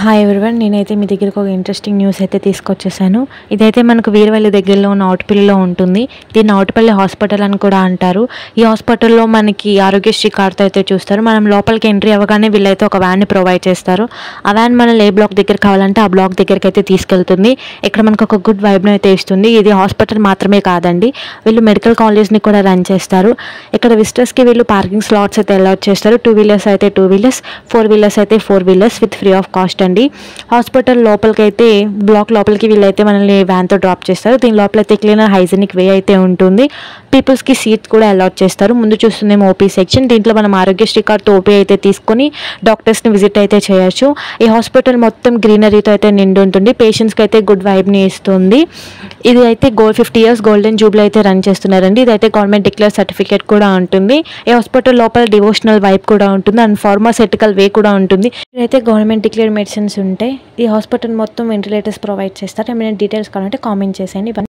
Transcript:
Hi everyone, నేనైతే మీ దగ్గరికి ఒక ఇంట్రెస్టింగ్ న్యూస్ అయితే తీసుకొచ్చేసాను. ఇదైతే మనకు వీరవల్లి దగ్గరలో ఉన్న ఆవుటపల్లిలో ఉంటుంది. దీన్ని ఆవుటపల్లి హాస్పిటల్ అని కూడా అంటారు. ఈ హాస్పిటల్లో మనకి ఆరోగ్యశ్రీ కార్డుతో అయితే చూస్తారు. మనం లోపలికి ఎంట్రీ అవ్వగానే వీళ్ళైతే ఒక వ్యాన్ని ప్రొవైడ్ చేస్తారు. ఆ వ్యాన్ మనల్ని ఏ బ్లాక్ దగ్గర కావాలంటే ఆ బ్లాక్ దగ్గరికి అయితే తీసుకెళ్తుంది. ఇక్కడ మనకు ఒక గుడ్ వైబ్ను అయితే ఇస్తుంది. ఇది హాస్పిటల్ మాత్రమే కాదండి, వీళ్ళు మెడికల్ కాలేజ్ని కూడా రన్ చేస్తారు. ఇక్కడ విజిటర్స్కి వీళ్ళు పార్కింగ్ స్లాట్స్ అయితే అలాట్ చేస్తారు. 2 వీలర్స్ అయితే 2 వీలర్స్, 4 వీలర్స్ అయితే 4 wheelers with free of cost అండి. హాస్పిటల్ లోపలికైతే బ్లాక్ లోపలికి వీళ్ళైతే మనల్ని వ్యాన్తో డ్రాప్ చేస్తారు. దీని లోపలైతే క్లీనర్ హైజీనిక్ వే అయితే ఉంటుంది. పీపుల్స్కి సీట్ కూడా అలాట్ చేస్తారు. ముందు చూస్తుందేమో ఓపీ సెక్షన్. దీంట్లో మనం ఆరోగ్యశ్రీ కార్డ్తో ఓపీ అయితే తీసుకొని డాక్టర్స్ని విజిట్ అయితే చేయొచ్చు. ఈ హాస్పిటల్ మొత్తం గ్రీనరీతో అయితే నిండి ఉంటుంది. పేషెంట్స్కి అయితే గుడ్ వైబ్ని ఇస్తుంది. ఇది అయితే 50 years గోల్డెన్ జూబ్లీ అయితే రన్ చేస్తున్నారండి. ఇదైతే గవర్నమెంట్ డిక్లేర్ సర్టిఫికేట్ కూడా ఉంటుంది. ఈ హాస్పిటల్ లోపల డివోషనల్ వైబ్ కూడా ఉంటుంది అండ్ ఫార్మాసెటికల్ వే కూడా ఉంటుంది. ఇదైతే గవర్నమెంట్ డిక్లేర్ మెడిసిన్స్ ఉంటాయి. ఈ హాస్పిటల్ మొత్తం వెంటిలేటర్స్ ప్రొవైడ్ చేస్తారు. ఏమైనా డీటెయిల్స్ కావాలంటే కామెంట్ చేసేయండి.